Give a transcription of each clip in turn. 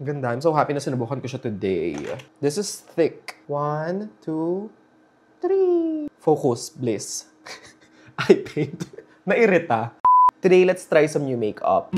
Ganda. I'm so happy na sinubukan ko siya today. This is thick. 1, 2, 3. Focus, bliss. Eye paint. Nairita. Today, let's try some new makeup.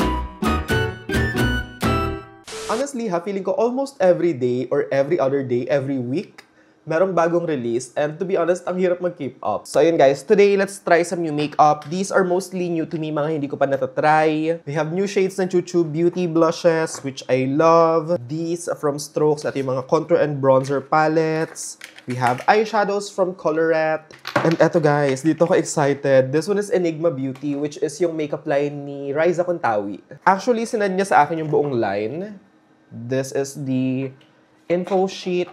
Honestly, feeling ko almost every day or every other day, every week, merong bagong release. And to be honest, ang hirap mag-keep up. So ayun guys, today let's try some new makeup. These are mostly new to me, mga hindi ko pa natatry. We have new shades ng Chuchu Beauty blushes, which I love. These from Strokes at yung mga contour and bronzer palettes. We have eyeshadows from Colorette. And eto guys, dito ko excited. This one is Enigma Beauty, which is yung makeup line ni Riza Contawi. Actually, sinad niya sa akin yung buong line. This is the info sheet.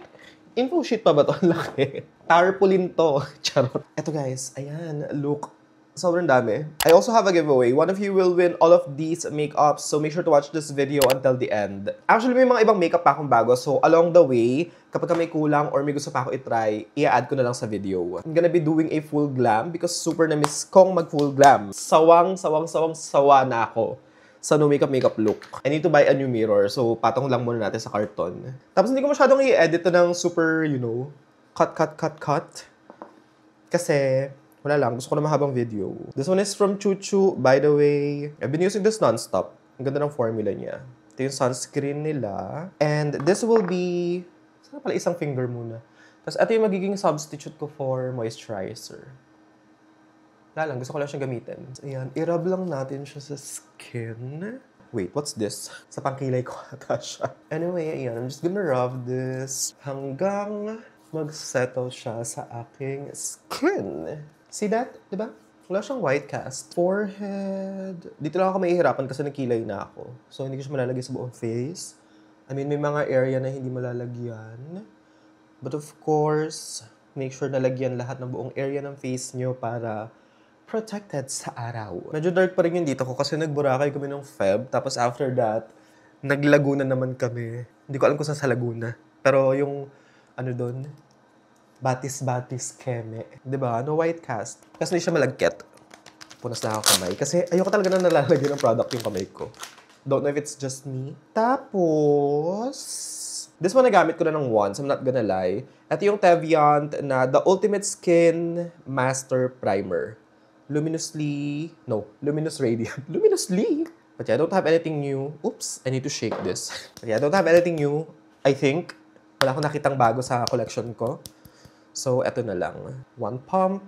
Info sheet pa ba ito? Ang laki. Tarpaulin to. Charot. Eto guys, ayan, look. Sobrang dami. I also have a giveaway. One of you will win all of these makeups, so make sure to watch this video until the end. Actually, may mga ibang makeup pa akong bago, so along the way, kapag may kulang or may gusto pa ako itry, i-add ko na lang sa video. I'm gonna be doing a full glam because super na-miss kong mag-full glam. Sawa na ako sa no makeup look. I need to buy a new mirror, so patong lang muna natin sa karton. Tapos hindi ko masyadong i-edit ng super, you know, cut. Kasi, wala lang, gusto ko na mahabang video. This one is from Chuchu, by the way. I've been using this non-stop. Ang ganda ng formula niya. Ito yung sunscreen nila. And this will be, sana pala isang finger muna. Tapos ito yung magiging substitute ko for moisturizer. Wala lang, gusto ko lang siyang gamitin. Ayan, i-rub lang natin siya sa skin. Wait, what's this? Sa pangkilay ko ata siya. Anyway, ayan, I'm just gonna rub this hanggang mag-settle siya sa aking skin. See that? Diba? Wala siyang white cast. Forehead. Dito lang ako mahihirapan kasi nagkilay na ako. So, hindi ko siya malalagay sa buong face. I mean, may mga area na hindi malalagyan. But of course, make sure na lagyan lahat ng buong area ng face nyo para protected sa araw. Medyo dark pa rin yung dito ko kasi nag-Boracay kami ng Feb. Tapos after that, nag-Laguna naman kami. Hindi ko alam kung saan sa Laguna. Pero yung, ano doon, batis keme. Diba? No white cast. Kasi hindi siya malagkit. Punas na ako kamay. Kasi ayoko talaga na nalalagyan ng product yung kamay ko. Don't know if it's just me. Tapos, this one nagamit ko na ng once. I'm not gonna lie. Ito yung Teviant na The Ultimate Skin Master Primer. Luminous Radiant. Luminously! But yeah, I don't have anything new. Oops, I need to shake this. But yeah, I don't have anything new. I think. Wala akong nakitang bago sa collection ko. So, eto na lang. One pump.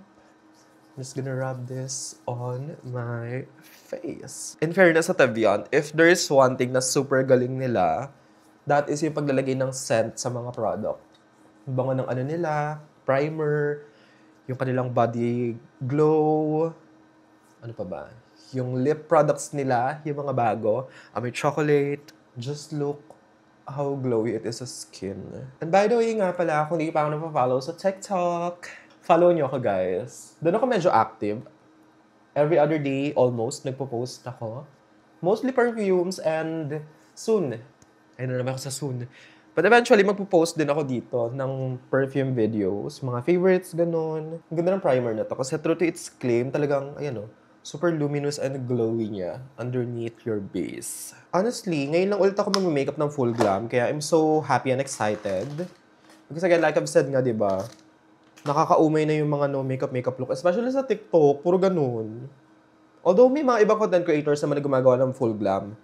I'm just gonna rub this on my face. In fairness sa Teviant, if there is one thing na super galing nila, that is yung paglalagay ng scent sa mga product. Bango ng ano nila, primer, yung kanilang body glow, ano pa ba? Yung lip products nila, yung mga bago, amoy chocolate, just look how glowy it is sa skin. And by the way nga pala, kung hindi pa ako napafollow sa TikTok, follow nyo ako guys. Doon ako medyo active. Every other day, almost, nagpo-post ako. Mostly perfumes and soon. Ayun na naman ako sa soon. But eventually, magpo-post din ako dito ng perfume videos, mga favorites, ganun. Ang ganda ng primer na to. Kasi true to its claim, talagang, ayan o, super luminous and glowy niya underneath your base. Honestly, ngayon lang ulit ako mag-makeup ng full glam, kaya I'm so happy and excited. Because again, like I've said nga, diba, nakakaumay na yung mga no makeup look. Especially sa TikTok, puro ganun. Although may mga ibang content creators naman na gumagawa ng full glam.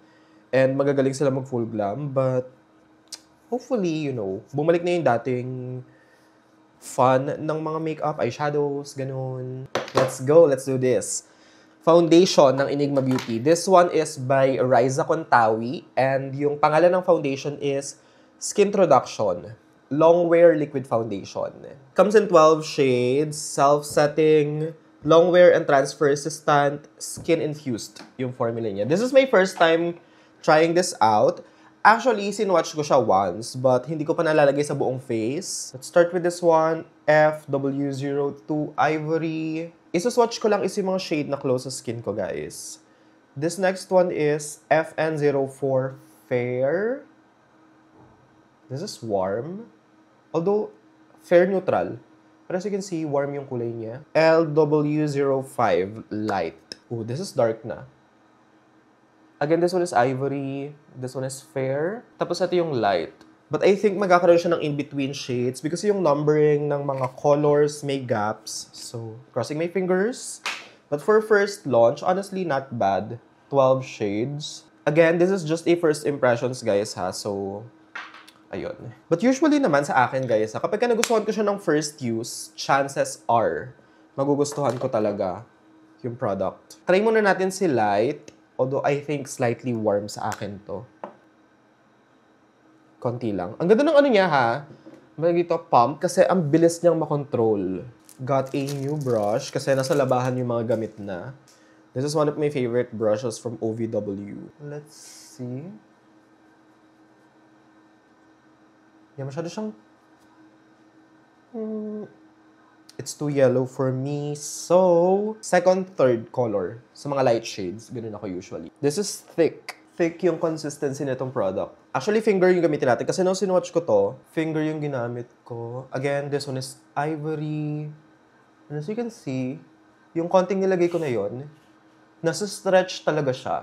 And magagaling sila mag-full glam, but hopefully, you know, bumalik na yung dating fun ng mga makeup, eyeshadows, ganun. Let's go, let's do this. Foundation ng Enigma Beauty. This one is by Riza Contawi. And yung pangalan ng foundation is Skintroduction Longwear Liquid Foundation. Comes in 12 shades, self-setting, longwear and transfer-resistant, skin-infused yung formula niya. This is my first time trying this out. Actually, sinwatch ko siya once, but hindi ko pa nalalagay sa buong face. Let's start with this one, FW02 Ivory. Isuswatch ko lang is yung mga shade na close sa skin ko, guys. This next one is FN04 Fair. This is warm. Although, fair neutral. But as you can see, warm yung kulay niya. LW05 Light. Oh, this is dark na. Again, this one is ivory. This one is fair. Tapos ito yung light. But I think magkakaroon siya ng in-between shades because yung numbering ng mga colors may gaps. So, crossing my fingers. But for first launch, honestly, not bad. 12 shades. Again, this is just a first impressions, guys, ha? So, ayun. But usually naman sa akin, guys, ha, kapag nagustuhan ko siya ng first use, chances are, magugustuhan ko talaga yung product. Try muna natin si Light. Although, I think slightly warm sa akin to. Konti lang. Ang ganda ng ano niya, ha? Dito, pump, kasi ang bilis niyang makontrol. Got a new brush, kasi nasa labahan yung mga gamit na. This is one of my favorite brushes from OVW. Let's see. Yeah, masyado siyang... It's too yellow for me. So, second, third color. Sa mga light shades, ganun ako usually. This is thick. Thick yung consistency nitong product. Actually, finger yung gamitin natin. Kasi nung sinwatch ko to, finger yung ginamit ko. Again, this one is ivory. And as you can see, yung konting nilagay ko na yon, nasa stretch talaga siya.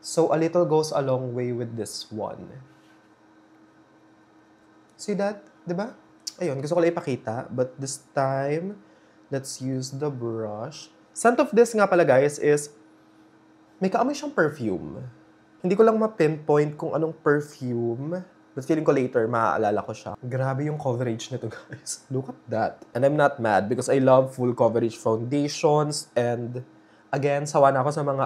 So, a little goes a long way with this one. See that? Diba? Ayun, gusto ko lang ipakita. But this time, let's use the brush. Scent of this nga pala, guys, is may kaamoy siyang perfume. Hindi ko lang ma-pinpoint kung anong perfume. But feeling ko later, maaalala ko siya. Grabe yung coverage nito, guys. Look at that. And I'm not mad because I love full coverage foundations. And again, sawa na ako sa mga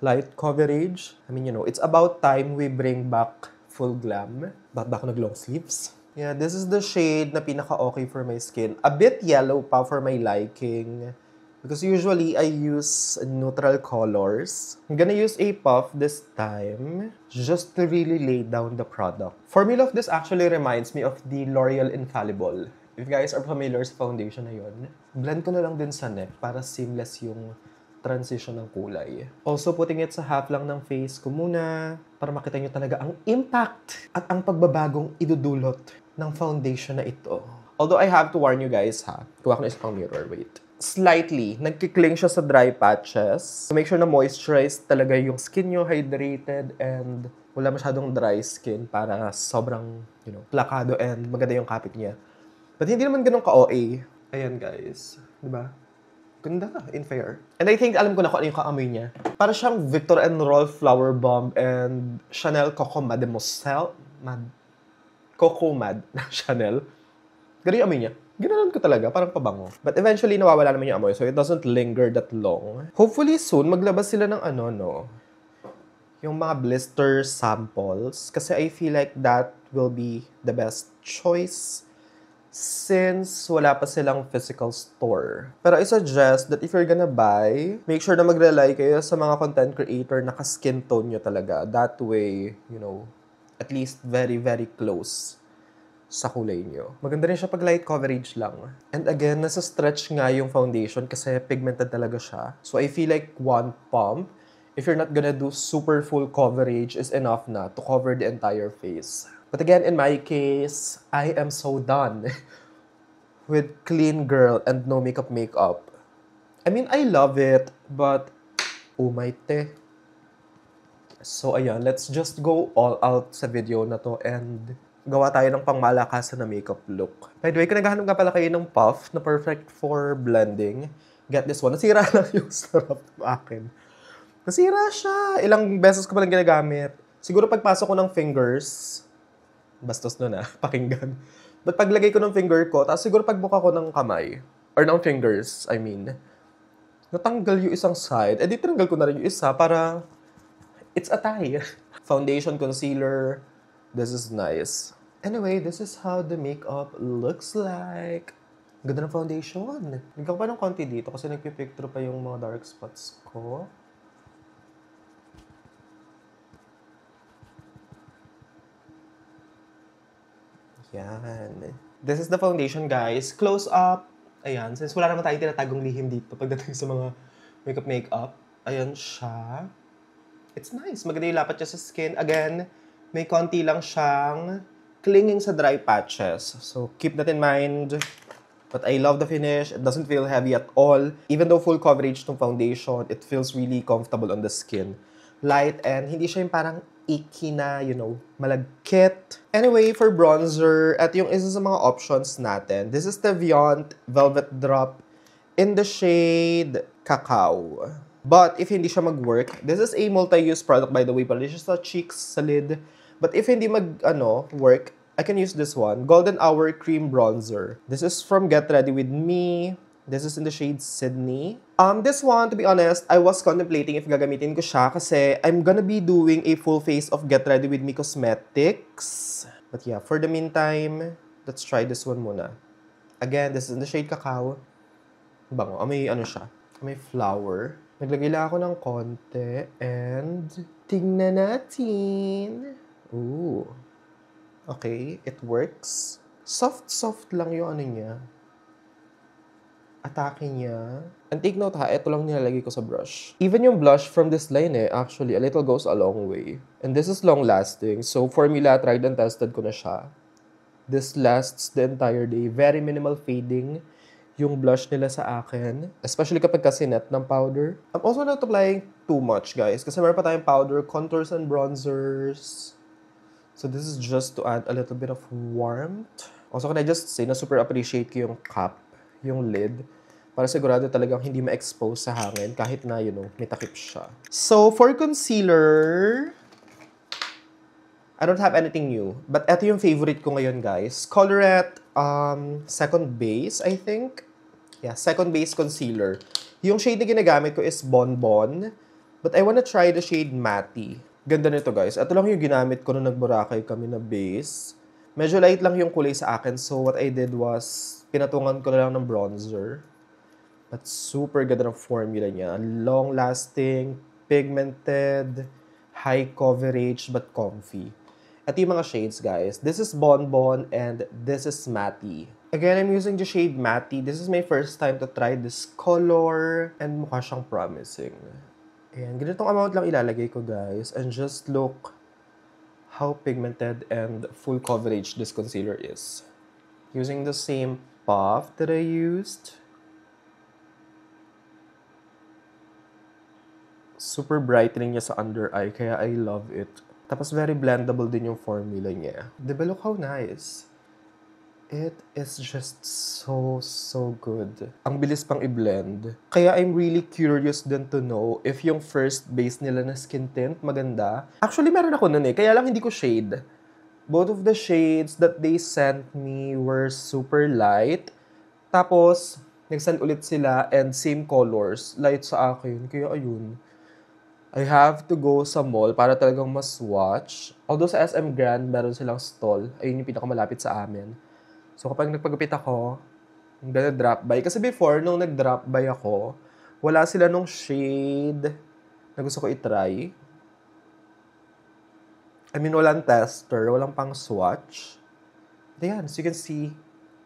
light coverage. I mean, it's about time we bring back full glam. Ba't ba ako nag-long sleeves? Yeah, this is the shade na pinaka-okay for my skin. A bit yellow pa for my liking. Because usually, I use neutral colors. I'm gonna use a puff this time just to really lay down the product. Formula of this actually reminds me of the L'Oreal Infallible. If you guys are familiar sa foundation na yun, blend ko na lang din sa neck para seamless yung transition ng kulay. Also, putting it sa half lang ng face ko muna para makita nyo talaga ang impact at ang pagbabagong idudulot ng foundation na ito. Although I have to warn you guys, ha? Kuha ko na isang mirror, wait. Slightly, nagkikling siya sa dry patches. So make sure na moisturized talaga yung skin nyo, hydrated, and wala masyadong dry skin para sobrang, plakado and maganda yung kapit niya. But hindi naman ganun ka-OA. Ayan, guys. Diba? Ganda, in fair. And I think alam ko na kung ano yung kaamoy niya. Para siyang Victor and Rolf Flower Bomb and Chanel Coco Mademoiselle. Coco Mad na Chanel. Ganun yung amoy niya. Ginanon ko talaga, parang pabango. But eventually, nawawala naman yung amoy, so it doesn't linger that long. Hopefully soon, maglabas sila ng yung mga blister samples. Kasi I feel like that will be the best choice since wala pa silang physical store. Pero I suggest that if you're gonna buy, make sure na mag-rely kayo sa mga content creator na ka-skin tone nyo talaga. That way, at least very, very close sa kulay nyo. Maganda rin siya pag light coverage lang. And again, nasa stretch nga yung foundation kasi pigmented talaga siya. So I feel like one pump, if you're not gonna do super full coverage, is enough na to cover the entire face. But again, in my case, I am so done with clean girl and no makeup. I mean, I love it, but oh my te. So ayan, let's just go all out sa video na to and gawa tayo ng pangmalakasan na makeup look. By the way, kung naghahanap nga pala kayo ng puff na perfect for blending, get this one. Nasira lang yung sarap ng akin. Nasira siya. Ilang beses ko palang ginagamit. Siguro pagpasok ko ng fingers, bastos nun pakinggan. But paglagay ko ng finger ko, tapos siguro pagbuka ko ng kamay, or ng fingers, I mean, natanggal yung isang side. Eh di tinanggal ko na rin yung isa para it's a tie. Foundation, concealer, this is nice. Anyway, this is how the makeup looks like. Ganda ng foundation. Bigyan ko pa ng konti dito kasi nagpipicture pa yung mga dark spots ko. Yan. This is the foundation, guys. Close up. Ayan. Since wala naman tayong tinatagong lihim dito pagdating sa mga makeup. Ayan siya. It's nice. Maganda yung lapat niya sa skin. Again, may konti lang siyang clinging sa dry patches. So, keep that in mind. But I love the finish. It doesn't feel heavy at all. Even though full coverage ng foundation, it feels really comfortable on the skin. Light and hindi siya yung parang icky na, malagkit. Anyway, for bronzer, at yung isa sa mga options natin. This is the Viont Velvet Drop in the shade Cacao. But if hindi siya mag-work, this is a multi-use product by the way, para siya sa cheeks, sa lid. But if hindi work, I can use this one, Golden Hour Cream Bronzer. This is from Get Ready With Me. This is in the shade Sydney. This one, to be honest, I was contemplating if gagamitin ko siya kasi I'm gonna be doing a full face of Get Ready With Me cosmetics. But yeah, for the meantime, let's try this one muna. Again, this is in the shade Cacao. Bango. May siya. May flower. Naglagay lang ako ng konti and tingnan natin. Ooh. Okay, it works. Soft lang yung niya. Atake niya. And take note ha, ito lang nilalagay ko sa brush. Even yung blush from this line actually, a little goes a long way. And this is long-lasting. So, formula, tried and tested ko na siya. This lasts the entire day. Very minimal fading yung blush nila sa akin. Especially kapag kasinet ng powder. I'm also not applying too much, guys. Kasi meron pa tayong powder, contours and bronzers. So this is just to add a little bit of warmth. Also, can I just say na super appreciate ko yung cap, yung lid, para sigurado talagang hindi ma-expose sa hangin kahit na, may takip siya. So, for concealer, I don't have anything new. But eto yung favorite ko ngayon, guys. Colorette Second Base, I think. Yeah, Second Base Concealer. Yung shade na ginagamit ko is Bonbon. But I wanna try the shade Matty. Ganda nito, guys. Ito lang yung ginamit ko nung nag-Boracay kami na base. Medyo light lang yung kulay sa akin. So, what I did was, pinatungan ko na lang ng bronzer. But super ganda ng formula niya. Long-lasting, pigmented, high coverage, but comfy. At yung mga shades, guys. This is Bonbon and this is Matty. Again, I'm using the shade Matty. This is my first time to try this color. And mukha siyang promising. Ayan, ganitong amount lang ilalagay ko, guys. And just look how pigmented and full coverage this concealer is. Using the same puff that I used. Super brightening niya sa under eye, kaya I love it. Tapos very blendable din yung formula niya. Diba, look how nice. It is just so good. Ang bilis pang i-blend. Kaya I'm really curious din to know if yung first base nila na skin tint maganda. Actually, meron ako nun kaya lang hindi ko shade. Both of the shades that they sent me were super light. Tapos, nag-send ulit sila and same colors. Light sa akin. Kaya ayun. I have to go sa mall para talagang mas-swatch. Although sa SM Grand, meron silang stall. Ayun yung pinakamalapit sa amin. So, kapag nagpagupit ako, I'm gonna drop by. Kasi before, nung nag-drop by ako, wala sila nung shade na gusto ko itry. I mean, walang tester, walang pang swatch. Ayan, so you can see,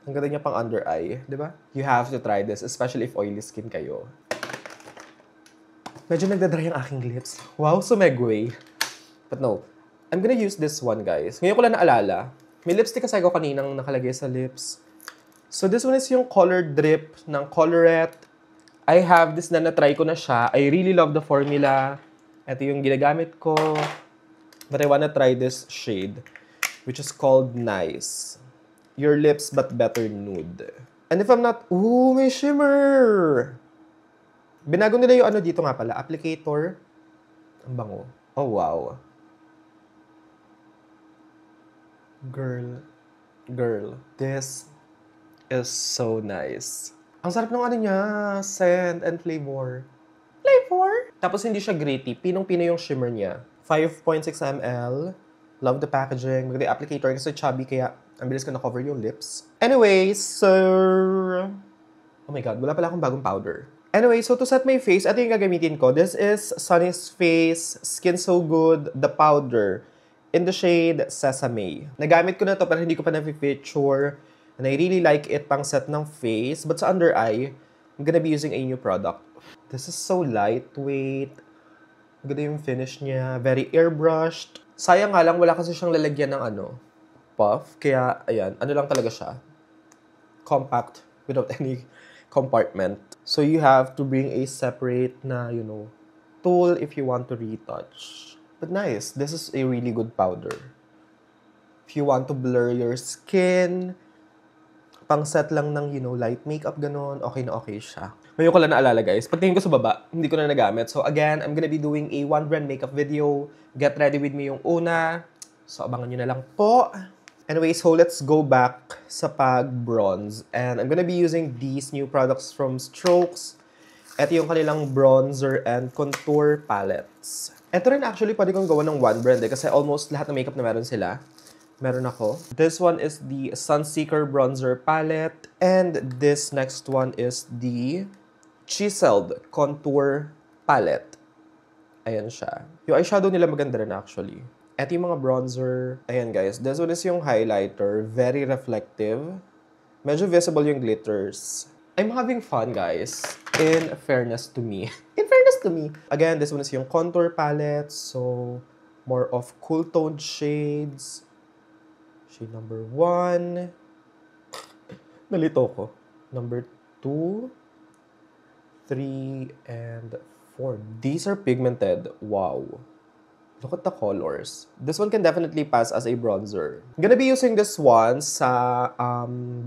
ang ganda niya pang under eye, di ba? You have to try this, especially if oily skin kayo. Medyo nagdadry ang aking lips. Wow, sumegway. But no, I'm gonna use this one, guys. Ngayon ko lang naalala. May lipstick kasi ako kaninang nakalagay sa lips. So this one is yung Color Drip ng Colorette. I have this na na-try ko na siya. I really love the formula. Ito yung ginagamit ko. But I wanna try this shade, which is called Nice. Your Lips But Better Nude. And if I'm not... Ooh, may shimmer! Binago nila yung dito nga pala. Applicator. Ang bango. Oh, wow. Girl, this is so nice. Ang sarap ng niya, scent and flavor. Tapos hindi siya gritty, pinong-pino yung shimmer niya. 5.6 ml. Love the packaging. Maganda yung applicator kasi chubby kaya ang bilis ko na-cover yung lips. Anyway, so... Oh my God, wala pala akong bagong powder. Anyway, so to set my face, ito yung gagamitin ko. This is Sunny's Face Skin So Good, the powder. In the shade Sesame. Nagamit ko na to pero hindi ko pa na-feature. And I really like it pang set ng face. But sa under eye, I'm gonna be using a new product. This is so lightweight. Ganda yung finish niya. Very airbrushed. Sayang nga lang, wala kasi siyang lalagyan ng puff. Kaya, ayan, lang talaga siya. Compact without any compartment. So you have to bring a separate na, tool if you want to retouch. But nice. This is a really good powder. If you want to blur your skin, pang set lang ng, light makeup, ganon, okay na okay siya. Ngayon ko lang naalala, guys. Pagtingin ko sa baba, hindi ko na nagamit. So again, I'm gonna be doing a one brand makeup video. Get ready with me yung una. So abangan nyo na lang po. Anyway, so let's go back sa pag-bronze. And I'm gonna be using these new products from Strokes. Ito yung kanilang bronzer and contour palettes. Ito rin actually pwede kong gawa ng one brand kasi almost lahat ng makeup na meron sila. Meron ako. This one is the Sunseeker Bronzer Palette. And this next one is the Chiseled Contour Palette. Ayan siya. Yung eyeshadow nila maganda rin actually. Ito yung mga bronzer. Ayan guys. This one is yung highlighter. Very reflective. Medyo visible yung glitters. I'm having fun guys. In fairness to me. In fairness to me. Again, this one is yung contour palette. So, more of cool toned shades. Shade number 1. Nalito ko. Number 2, 3, and 4. These are pigmented. Wow. Look at the colors. This one can definitely pass as a bronzer. I'm gonna be using this one sa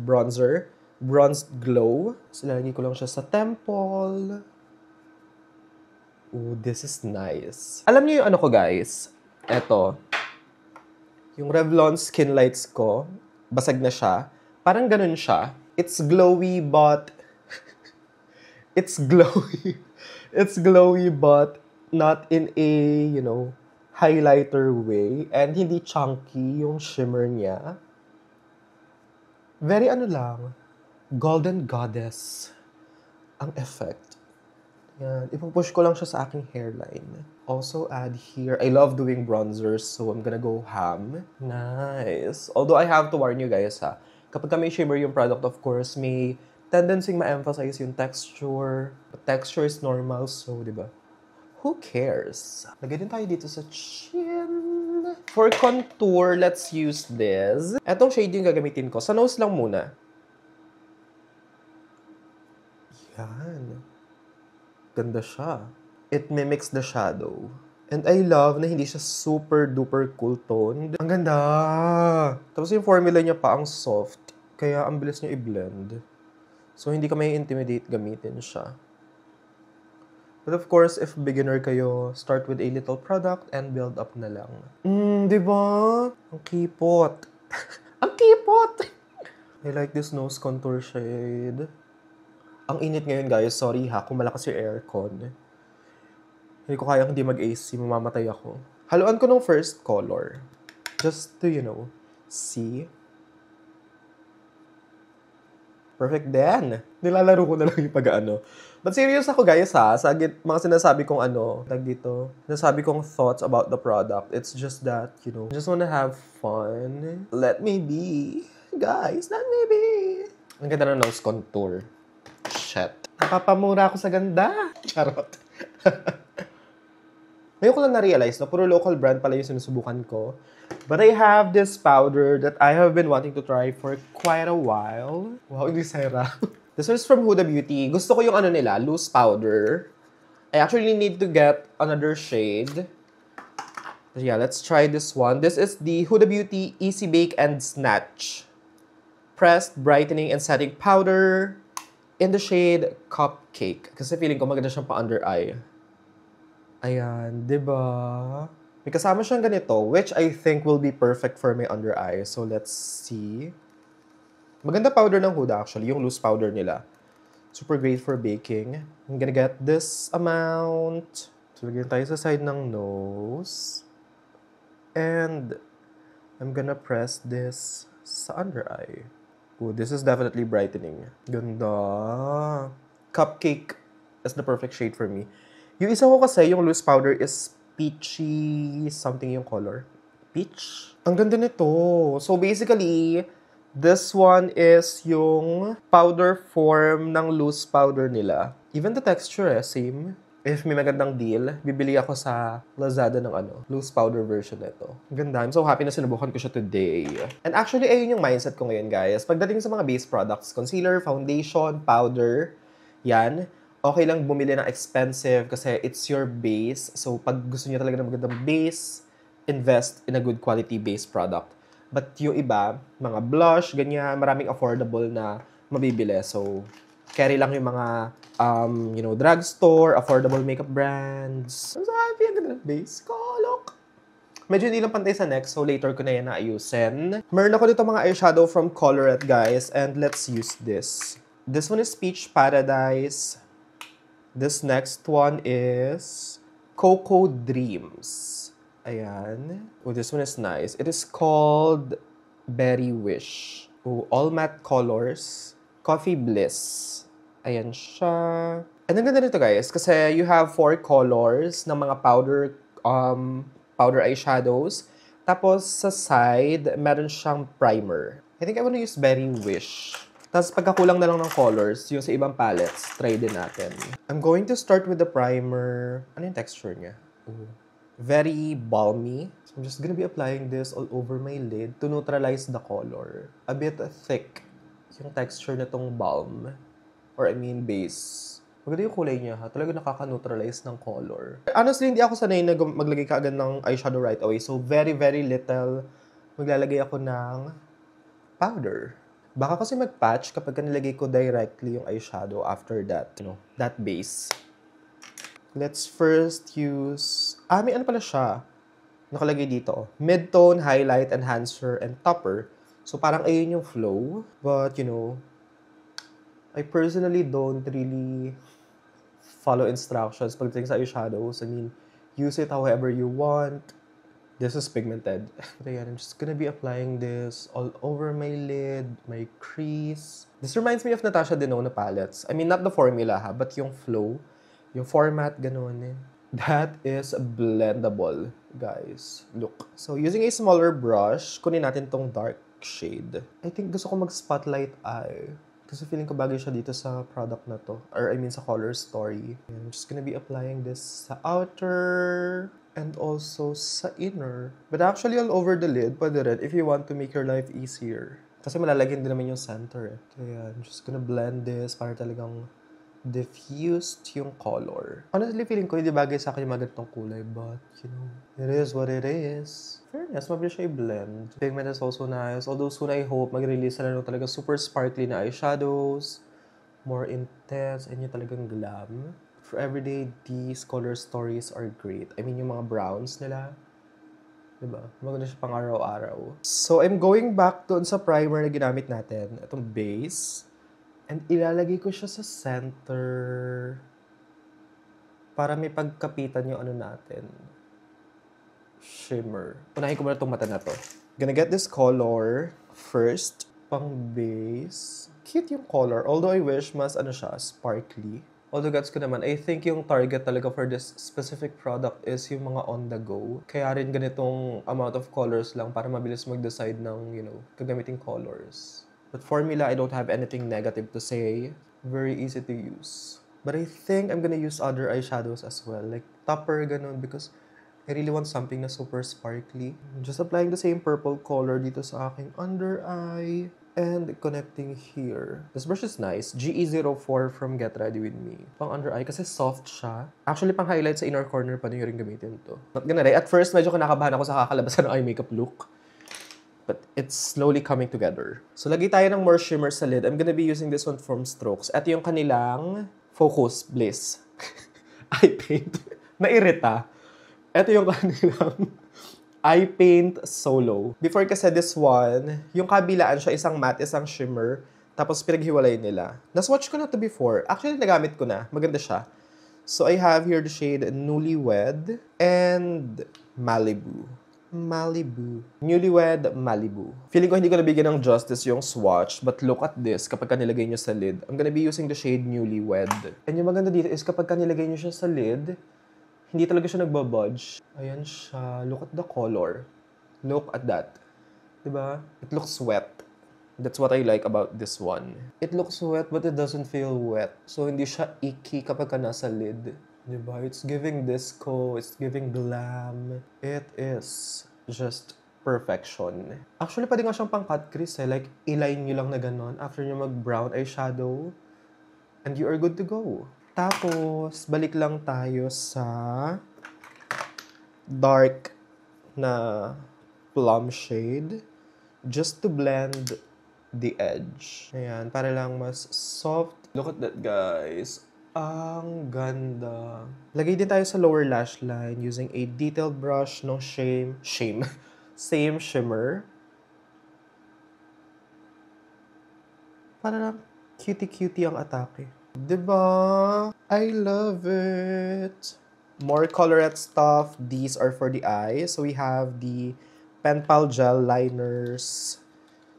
bronzer. Bronzed Glow. So, lalagay ko lang siya sa temple. Ooh, this is nice. Alam niyo yung ano ko, guys? Eto. Yung Revlon Skin Lights ko, basag na siya. Parang ganun siya. It's glowy, but... it's glowy. It's glowy, but not in a, highlighter way. And hindi chunky yung shimmer niya. Very lang. Golden Goddess ang effect. Yan. Ipupush ko lang siya sa aking hairline. Also add here, I love doing bronzers, so I'm gonna go ham. Nice. Although I have to warn you guys kapag may shimmer yung product, of course, may tendency ma-emphasize yung texture. But texture is normal, so, di ba? Who cares? Lagay din tayo dito sa chin. For contour, let's use this. Etong shade yung gagamitin ko. Sa nose lang muna. Yan. Ganda siya. It mimics the shadow. And I love na hindi siya super duper cool toned. Ang ganda! Tapos yung formula niya pa ang soft. Kaya ang bilis niya i-blend. So hindi ka may intimidate gamitin siya. But of course, if beginner kayo, start with a little product and build up na lang. Diba? Ang kipot. Ang kipot! I like this nose contour shade. Ang init ngayon guys, sorry kung malakas yung aircon. Hindi ko kayang hindi mag-AC, mamamatay ako. Haluan ko ng first color. Just to, see. Perfect din. Nilalaro ko na lang yung pag-ano. But serious ako guys sa mga sinasabi kong sinasabi kong thoughts about the product. It's just that, I just wanna have fun. Let me be. Guys, let me be. Ang ganda ng nose contour. Shit. Napapamura ako sa ganda. Charot. Ngayon ko lang na-realize na puro local brand pala yung sinusubukan ko. But I have this powder that I have been wanting to try for quite a while. Wow, Inglisera. This is from Huda Beauty. Gusto ko yung nila, loose powder. I actually need to get another shade. Yeah, let's try this one. This is the Huda Beauty Easy Bake and Snatch Pressed Brightening and Setting Powder in the shade Cupcake. Kasi feeling ko maganda siyang pa-under eye. Ayan, diba? May kasama siyang ganito, which I think will be perfect for my under eye. So, let's see. Maganda powder ng Huda actually, yung loose powder nila. Super great for baking. I'm gonna get this amount. So, lagyan tayo sa side ng nose. And, I'm gonna press this sa under eye. Ooh, this is definitely brightening. Ganda. Cupcake is the perfect shade for me. Yung isa ko kasi, yung loose powder is peachy something yung color. Peach? Ang ganda nito. So basically, this one is yung powder form ng loose powder nila. Even the texture same. If may magandang deal, bibili ako sa Lazada ng loose powder version nito. Ganda. I'm so happy na sinubukan ko siya today. And actually, ayun yung mindset ko ngayon, guys. Pagdating sa mga base products, concealer, foundation, powder, yan, okay lang bumili ng expensive kasi it's your base. So, pag gusto niyo talaga ng magandang base, invest in a good quality base product. But yung iba, mga blush, ganyan, maraming affordable na mabibili. So, carry lang yung mga drugstore, affordable makeup brands. I'm so happy. Ang ganda ng base ko. Look. Medyo hindi lang pantay sa next, so later ko na yan naayusin. Meron ako dito mga eyeshadow from Colorette, guys. And let's use this. This one is Peach Paradise. This next one is Cocoa Dreams. Ayan. Oh, this one is nice. It is called Berry Wish. Oh, all matte colors. Coffee Bliss. Ayan siya. And ang ganda nito, guys, kasi you have 4 colors ng mga powder eyeshadows. Tapos sa side, meron siyang primer. I think I want to use Berry Wish. Tapos pagkakulang na lang ng colors, yung sa ibang palettes, try din natin. I'm going to start with the primer. Ano yung texture niya? Ooh. Very balmy. So I'm just gonna be applying this all over my lid to neutralize the color. A bit thick yung texture nitong balm. Or I mean base. Maganda yung kulay niya ha. Talaga nakaka-neutralize ng color. Honestly, hindi ako sanay na maglagay kaagad ng eyeshadow right away. So very, very little maglalagay ako ng powder. Baka kasi mag-patch kapag nilagay ko directly yung eyeshadow after that, that base. Let's first use... may ano pala siya. Nakalagay dito. Mid-tone, highlight, enhancer, and topper. So parang ayun yung flow. But, I personally don't really follow instructions pagdating sa eyeshadows. I mean, use it however you want. This is pigmented. Ayan, I'm just gonna be applying this all over my lid, my crease. This reminds me of Natasha Denona palettes. I mean, not the formula ha, but yung flow, yung format, ganun. That is blendable, guys. Look. So, using a smaller brush, kunin natin tong dark shade. I think gusto ko mag-spotlight eye. Kasi feeling ko bagay siya dito sa product na to. Or I mean sa Color Story. I'm just gonna be applying this sa outer and also sa inner. But actually all over the lid, pwede rin if you want to make your life easier. Kasi malalagyan din naman yung center. Kaya I'm just gonna blend this para talagang diffused yung color. Honestly, feeling ko hindi bagay sa akin yung mga ganitong kulay. But, it is what it is. Fairness, mabilis siya i-blend. Pigment is also nice. Although soon I hope mag-release sila ng talaga super sparkly na eyeshadows. More intense. And yung talagang glam. For everyday, these color stories are great. I mean, yung mga browns nila. Diba? Maganda siya pang araw-araw. So, I'm going back doon sa primer na ginamit natin. Itong base. And ilalagay ko siya sa center para may pagkapitan yung natin. Shimmer. Unahin ko muna itong mata na to. Gonna get this color first. Pang base. Cute yung color. Although I wish mas siya, sparkly. Although gets ko naman, I think yung target talaga for this specific product is yung mga on the go. Kaya rin ganitong amount of colors lang para mabilis mag-decide ng, gagamiting colors. But formula, I don't have anything negative to say. Very easy to use. But I think I'm gonna use other eyeshadows as well. Like topper, ganun. Because I really want something na super sparkly. I'm just applying the same purple color dito sa aking under eye. And connecting here. This brush is nice. GE04 from Get Ready With Me. Pang under eye kasi soft siya. Actually, pang highlight sa inner corner pa nyo rin gamitin to. Not gonna lie. At first, medyo kinakabahan ako sa kakalabasan ng eye makeup look. But it's slowly coming together. So, lagay tayo ng more shimmer sa lid. I'm gonna be using this one from Strokes. Ito yung kanilang Focus Bliss. Eye paint. Nairita. Ito yung kanilang Eye Paint Solo. Before kasi this one, yung kabilaan siya isang matte, isang shimmer. Tapos pinaghiwalay nila. Naswatch ko na to before. Actually, nagamit ko na. Maganda siya. So, I have here the shade Newlywed and Malibu. Newlywed Malibu. Feeling ko hindi ko nabigyan ng justice yung swatch, but look at this kapag nilagay nyo sa lid. I'm gonna be using the shade Newlywed. And yung maganda dito is kapag nilagay nyo siya sa lid, hindi talaga siya nagbabudge. Ayan siya. Look at the color. Look at that. Diba? It looks wet. That's what I like about this one. It looks wet but it doesn't feel wet. So hindi siya icky kapag nasa lid. Diba? It's giving disco, it's giving glam. It is just perfection. Actually, pwede nga siyang pang cut crease eh. Like, i-line nyo lang na ganon after nyo mag-brown eyeshadow. And you are good to go. Tapos, balik lang tayo sa dark na plum shade. Just to blend the edge. Ayan, para lang mas soft. Look at that, guys. Ang ganda. Lagay din tayo sa lower lash line using a detailed brush no same shimmer. Para lang cutie-cutie ang atake. Diba? I love it. More colorette stuff. These are for the eyes. So we have the Pen Pal gel liners.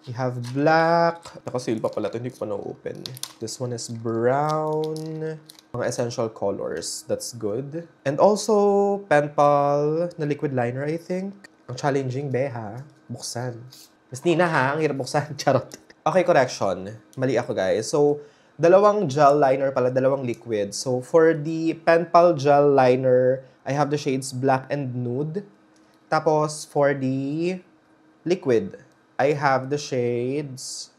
We have black. Nakasil pa pala ito. Hindi ko pa na-open. This one is brown. Mga essential colors. That's good. And also, Pen Pal na liquid liner, I think. Ang challenging, ha? Buksan. Miss Nina, ha? Ang hirap buksan. Charot. Okay, correction. Mali ako, guys. So, dalawang gel liner pala, dalawang liquid. So, for the Pen Pal gel liner, I have the shades black and nude. Tapos, for the liquid, I have the shades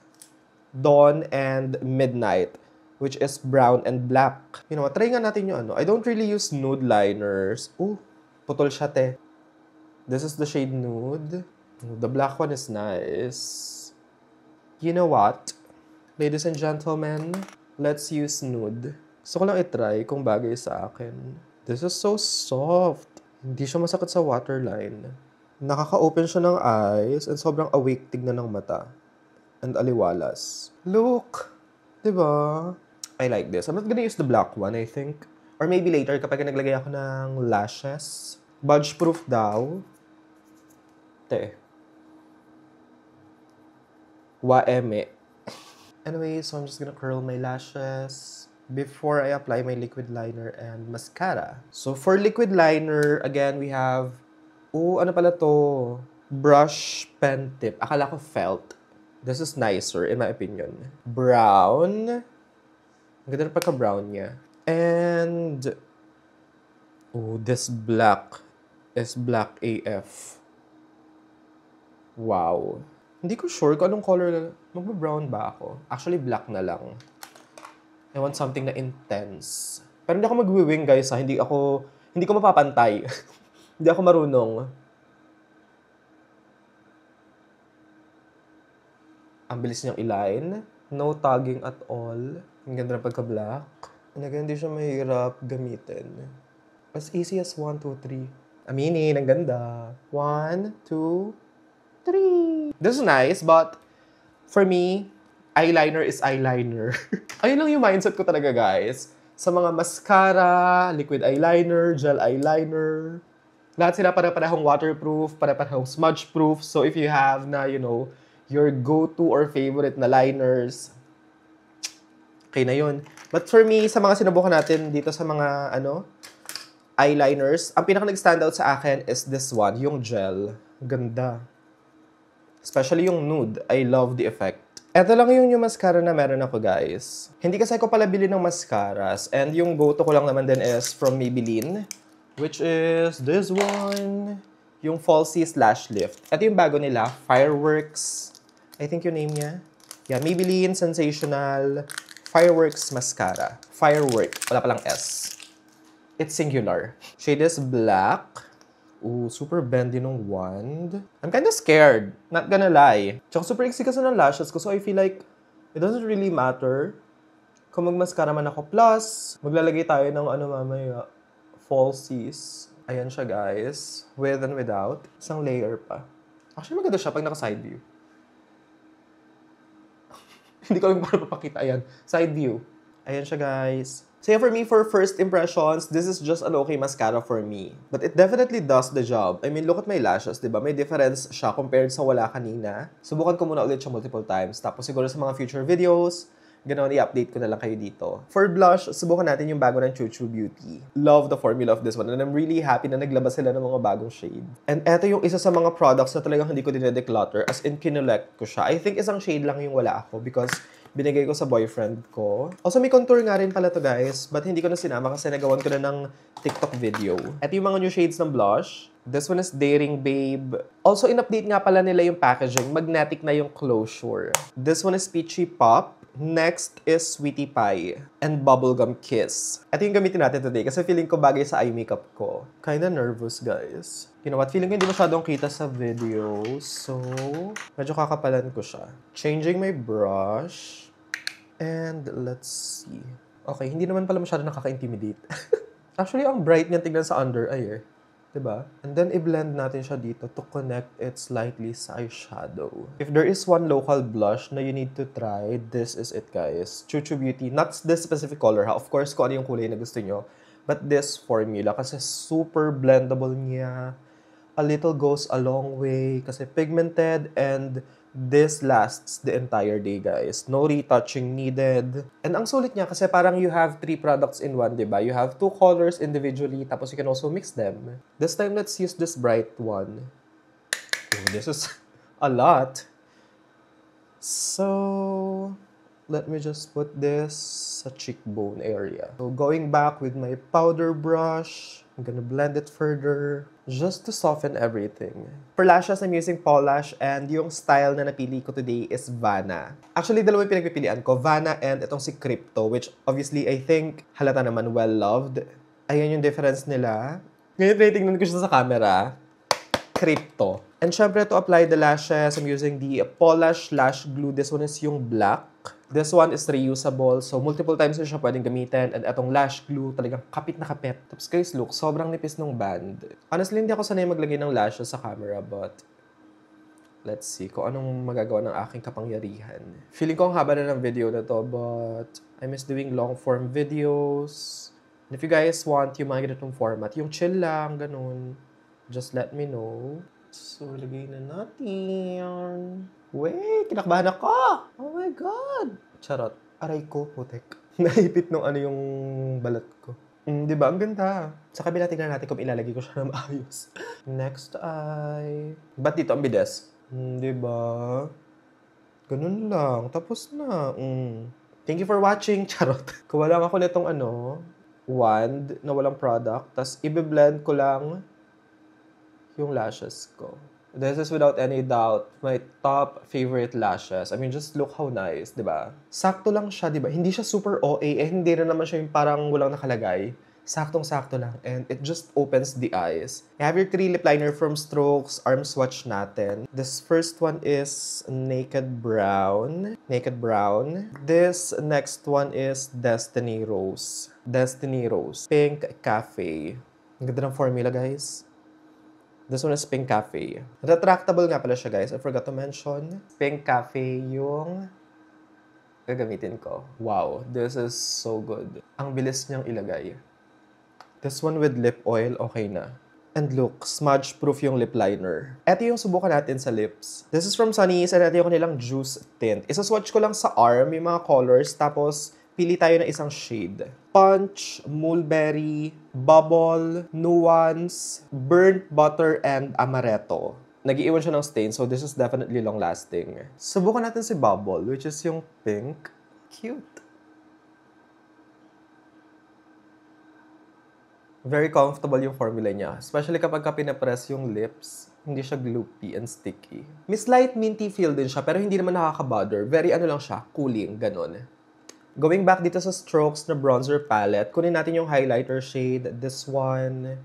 Dawn and Midnight, which is brown and black. You know what? Try nga natin yung ano. I don't really use nude liners. Ooh, putol siya, te. This is the shade nude. The black one is nice. You know what? Ladies and gentlemen, let's use nude. Gusto ko lang itry kung bagay sa akin. This is so soft. Hindi siya masakit sa waterline. Nakaka-open siya ng eyes and sobrang awake tignan ng mata. And aliwalas. Look! Diba? I like this. I'm not gonna use the black one, I think. Or maybe later kapag naglagay ako ng lashes. Budge-proof daw. Te. Waeme. Anyway, so I'm just gonna curl my lashes before I apply my liquid liner and mascara. So for liquid liner, again, we have ano pala to? Brush pen tip. Akala ko felt. This is nicer, in my opinion. Brown. Ang ganda na pagka-brown niya. And, this black is black AF. Wow. Hindi ko sure kung anong color. Magba-brown ba ako? Actually, black na lang. I want something na intense. Pero hindi ako mag-wing, guys, ha? Hindi ko mapapantay. Hindi ako marunong. Ang bilis niyang i-line. No tagging at all. Ang ganda ng pagka-black. And again, hindi siya mahirap gamitin. As easy as 1, 2, 3. Aminin, ang ganda. 1, 2, 3. This is nice, but for me, eyeliner is eyeliner. Ayun lang yung mindset ko talaga, guys. Sa mga mascara, liquid eyeliner, gel eyeliner, lahat sila para-parehong waterproof, para-parehong smudge-proof. So if you have na, your go-to or favorite na liners, okay na yun. But for me, sa mga sinubukan natin dito sa mga, eyeliners, ang pinaka nag-stand out sa akin is this one, yung gel. Ganda. Especially yung nude. I love the effect. Ito lang yung mascara na meron ako, guys. Hindi kasi ako pala bili ng mascaras. And yung go-to ko lang naman din is from Maybelline, which is this one. Yung Falsies Lash Lift. Ito yung bago nila, Fireworks. I think yung name niya. Yeah, Maybelline Sensational Fireworks Mascara. Firework. Wala palang S. It's singular. Shade is black. Ooh, super bendy nung wand. I'm kinda scared. Not gonna lie. Tsaka super iksi kasi ng lashes ko. So I feel like it doesn't really matter kung magmascara man ako. Plus, maglalagay tayo ng mamaya. Falsies. Ayan siya, guys. With and without. Isang layer pa. Actually, maganda siya pag naka-side view. Hindi ko alam kung papakita. Ayan. Side view. Ayan siya, guys. So yeah, for me, for first impressions, this is just an okay mascara for me. But it definitely does the job. I mean, look at my lashes, diba? May difference siya compared sa wala kanina. Subukan ko muna ulit siya multiple times. Tapos siguro sa mga future videos, ganoon, i-update ko na lang kayo dito. For blush, subukan natin yung bago ng Choo Choo Beauty. Love the formula of this one. And I'm really happy na naglabas sila ng mga bagong shade. And eto yung isa sa mga products na talagang hindi ko dinedeclutter. As in, kinolect ko siya. I think isang shade lang yung wala ako because Binigay ko sa boyfriend ko. Also, may contour nga rin pala to guys, but hindi ko na sinama kasi nagawan ko na ng TikTok video. Ito yung mga new shades ng blush. This one is Daring Babe. Also, in-update nga pala nila yung packaging. Magnetic na yung closure. This one is Peachy Pop. Next is Sweetie Pie and Bubblegum Kiss. Ito yung gamitin natin today kasi feeling ko bagay sa eye makeup ko. Kinda nervous, guys. You know what? Feeling ko hindi masyadong kita sa video. So, medyo kakapalan ko siya. Changing my brush. And let's see. Okay, hindi naman pala masyado nakaka-intimidate. Actually, ang bright niya tignan sa under eye eh. Diba? And then, i-blend natin siya dito to connect it slightly sa eyeshadow. If there is one local blush na you need to try, this is it, guys. Chuchu Beauty. Not this specific color, ha? Of course, kung ano yung kulay na gusto nyo. But this formula, kasi super blendable niya. A little goes a long way kasi pigmented and this lasts the entire day, guys. No retouching needed. And ang sulit niya kasi parang you have 3 products in one, diba? You have 2 colors individually, tapos you can also mix them. This time, let's use this bright one. Oh, this is a lot. So, let me just put this sa cheekbone area. So, going back with my powder brush, I'm gonna blend it further just to soften everything. For lashes, I'm using Polash and yung style na napili ko today is Vanna. Actually, dalawa yung pinagpipilian ko, Vanna and itong si Crypto, which obviously I think halata naman well-loved. Ayan yung difference nila. Ngayon, tinitingnan ko siya sa camera. Crypto. And syempre, to apply the lashes, I'm using the Polash Lash Glue. This one is yung black. This one is reusable. So, multiple times na siya pwedeng gamitin. And itong lash glue, talagang kapit na kapit. Tapos guys, look, sobrang nipis ng band. Honestly, hindi ako sanay maglagay ng lashes sa camera, but let's see kung anong magagawa ng aking kapangyarihan. Feeling ko ang haba na ng video na to, but I miss doing long-form videos. And if you guys want yung mga ganitong format, yung chill lang, ganun, just let me know. So, lagay na natin. Wait, kinakabahan ako! Oh my God! Charot. Aray ko, putek. Naipit nung ano yung balat ko. Diba? Ang ganda. Sa kabila, tingnan natin kung ilalagay ko siya na maayos. Next eye. Ba't dito ang bides? Diba? Ganun lang. Tapos na. Thank you for watching. Charot. Kuha lang ako nitong wand na walang product. Tapos, i-blend ko lang yung lashes ko. This is without any doubt my top favorite lashes. I mean, just look how nice, di ba? Sakto lang siya, di ba? Hindi siya super OA, hindi rin naman siya yung parang walang nakalagay. Saktong-sakto lang. And it just opens the eyes. I have your 3 lip liner from Strokes. Arm swatch natin. This first one is Naked Brown. Naked Brown. This next one is Destiny Rose. Destiny Rose. Pink Cafe. Ang ganda ng formula, guys. This one is Pink Cafe. Retractable nga pala siya, guys. I forgot to mention. Pink Cafe yung gagamitin ko. Wow, this is so good. Ang bilis niyang ilagay. This one with lip oil, okay na. And look, smudge-proof yung lip liner. Ito yung subukan natin sa lips. This is from Sunny's and ito yung kanilang Juice Tint. Isa-swatch ko lang sa arm, yung mga colors, tapos pili tayo ng isang shade. Punch, Mulberry, Bubble, Nuance, Burnt Butter, and Amaretto. Nag-iiwan siya ng stain, so this is definitely long-lasting. Subukan natin si Bubble, which is yung pink. Cute. Very comfortable yung formula niya. Especially kapag pinapress yung lips, hindi siya gloopy and sticky. May slight minty feel din siya, pero hindi naman nakaka-bother. Very lang siya, cooling, ganun. Going back dito sa Strokes na bronzer palette, kunin natin yung highlighter shade, this one.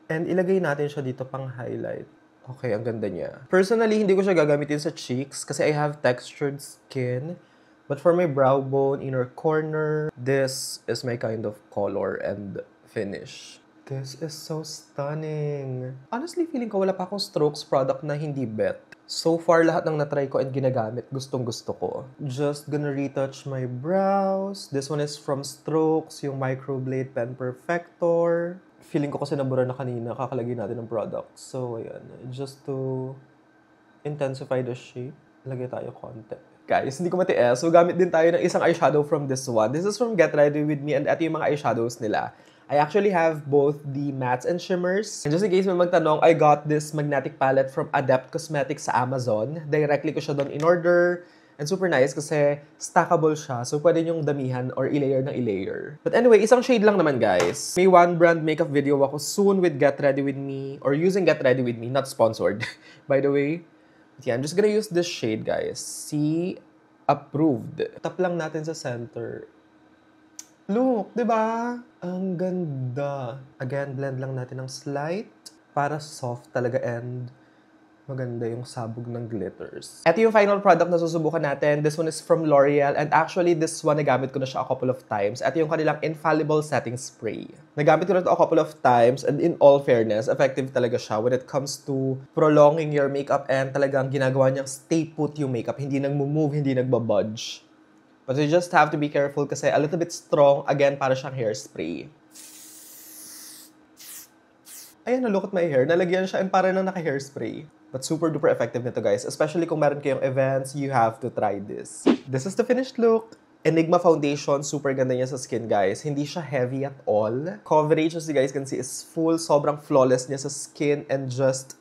And ilagay natin siya dito pang highlight. Okay, ang ganda niya. Personally, hindi ko siya gagamitin sa cheeks kasi I have textured skin. But for my brow bone, inner corner, this is my kind of color and finish. This is so stunning. Honestly, feeling ko wala pa akong Strokes product na hindi bet. So far, lahat ng natry ko and ginagamit, gustong-gusto ko. Just gonna retouch my brows. This one is from Strokes, yung Microblade Pen Perfector. Feeling ko kasi nabura na kanina, kakalagay natin ng product. So, ayan. Just to intensify the shape, lagay tayo konti. Guys, hindi ko matiis. So, gamit din tayo ng isang eyeshadow from this one. This is from Get Ready With Me and ito yung mga eyeshadows nila. I actually have both the mattes and shimmers. And just in case may magtanong, I got this magnetic palette from Adept Cosmetics sa Amazon. Directly ko siya doon in order. And super nice kasi stackable siya. So, pwede nyong damihan or i-layer ng i-layer. But anyway, isang shade lang naman, guys. May one brand makeup video ako soon with Get Ready With Me or using Get Ready With Me. Not sponsored, by the way. But yeah, I'm just gonna use this shade, guys. See? Approved. Tap lang natin sa center. Look, di ba? Ang ganda. Again, blend lang natin ng slight para soft talaga and maganda yung sabog ng glitters. Ito yung final product na susubukan natin. This one is from L'Oreal and actually this one nagamit ko na siya a couple of times. Ito yung kanilang Infallible Setting Spray. Nagamit ko na ito a couple of times and in all fairness, effective talaga siya when it comes to prolonging your makeup and talagang ginagawa niyang stay put yung makeup. Hindi nagmo-move, hindi nagbabudge. But you just have to be careful kasi a little bit strong. Again, para siyang hairspray. Ayan, look at my hair. Nalagyan siya and para na naka-hairspray. But super duper effective nito, guys. Especially kung meron kayong events, you have to try this. This is the finished look. Enigma Foundation, super ganda niya sa skin, guys. Hindi siya heavy at all. Coverage, as you guys can see, is full. Sobrang flawless niya sa skin and just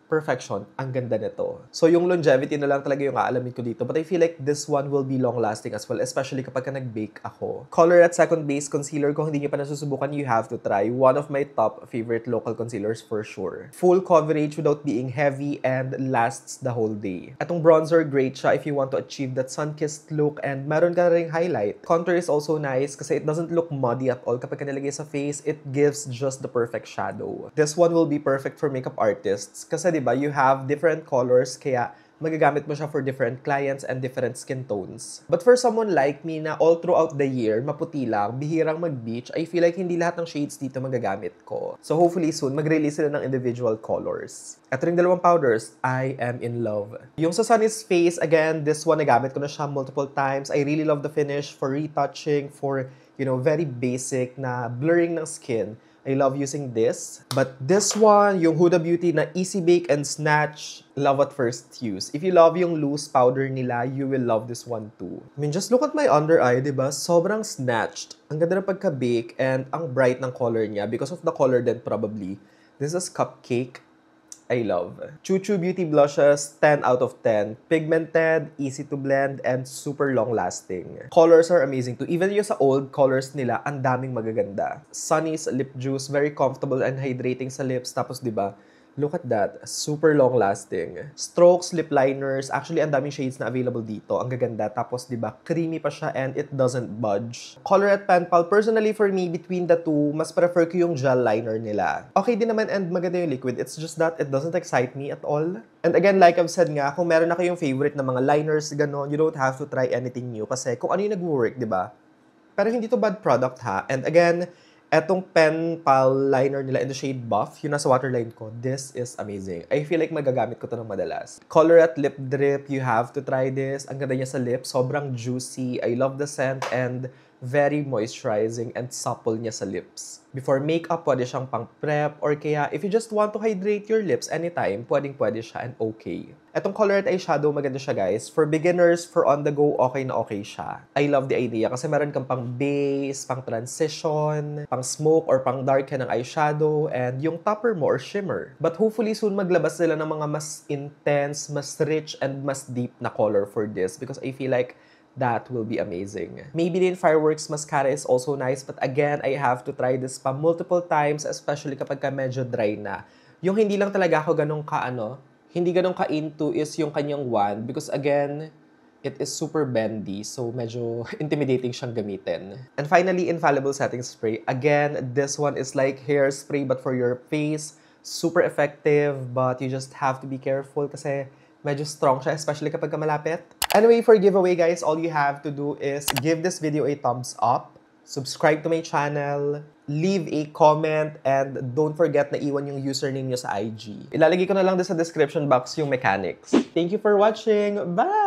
perfection. Ang ganda nito. So, yung longevity na lang talaga yung aalamin ko dito. But I feel like this one will be long-lasting as well, especially kapag nag-bake ako. Color at Second Base Concealer, kung hindi niyo pa nasusubukan, you have to try. One of my top favorite local concealers for sure. Full coverage without being heavy and lasts the whole day. Atong bronzer, great siya if you want to achieve that sun-kissed look and meron ka ring highlight. Contour is also nice kasi it doesn't look muddy at all. Kapag nilagay sa face, it gives just the perfect shadow. This one will be perfect for makeup artists kasi diba, you have different colors, kaya magagamit mo siya for different clients and different skin tones. But for someone like me na all throughout the year, maputi lang, bihirang mag-beach, I feel like hindi lahat ng shades dito magagamit ko. So hopefully soon, mag-release sila ng individual colors. Ito ring dalawang powders, I am in love. Yung sa Sunny's Face, again, this one nagamit ko na siya multiple times. I really love the finish for retouching, for, you know, very basic na blurring ng skin. I love using this. But this one, yung Huda Beauty na Easy Bake and Snatch, love at first use. If you love yung loose powder nila, you will love this one too. I mean, just look at my under eye, diba? Sobrang snatched. Ang ganda ng pagka-bake and ang bright ng color niya. Because of the color then probably. This is Cupcake. I love. Choo Choo Beauty Blushes, 10 out of 10. Pigmented, easy to blend, and super long-lasting. Colors are amazing too. Even yung sa old colors nila, ang daming magaganda. Sunny's Lip Juice, very comfortable and hydrating sa lips. Tapos, diba, look at that. Super long-lasting. Strokes, lip liners. Actually, ang daming shades na available dito. Ang gaganda. Tapos, diba, creamy pa siya and it doesn't budge. Color at Pen Pal. Personally, for me, between the two, mas prefer ko yung gel liner nila. Okay din naman and maganda yung liquid. It's just that it doesn't excite me at all. And again, like I've said nga, kung meron na kayong favorite na mga liners, ganon, you don't have to try anything new. Kasi kung ano yung nag-work, diba? Pero hindi to bad product, ha? And again, etong Pen Pal liner nila in the shade Buff, yung nasa waterline ko, this is amazing. I feel like magagamit ko to ng madalas. Color at Lip Drip, you have to try this. Ang ganda niya sa lips, sobrang juicy. I love the scent and very moisturizing and supple niya sa lips. Before makeup, pwede siyang pang prep or kaya if you just want to hydrate your lips anytime, pwede siya and okay. Etong color at eyeshadow, maganda siya guys. For beginners, for on the go, okay na okay siya. I love the idea kasi meron kang pang base, pang transition, pang smoke or pang dark ka ng eyeshadow, and yung topper mo or shimmer. But hopefully soon maglabas sila ng mga mas intense, mas rich, and mas deep na color for this because I feel like that will be amazing. Maybelline Fireworks Mascara is also nice, but again, I have to try this pa multiple times, especially kapag ka medyo dry na. Yung hindi lang talaga ako hindi ganun ka-into is yung kanyang wand because again, it is super bendy, so medyo intimidating siyang gamitin. And finally, Infallible Setting Spray. Again, this one is like hairspray but for your face. Super effective, but you just have to be careful kasi medyo strong siya, especially kapag malapit. Anyway, for giveaway guys, all you have to do is give this video a thumbs up, subscribe to my channel, leave a comment, and don't forget na iwan yung username nyo sa IG. Ilalagay ko na lang din sa description box yung mechanics. Thank you for watching! Bye!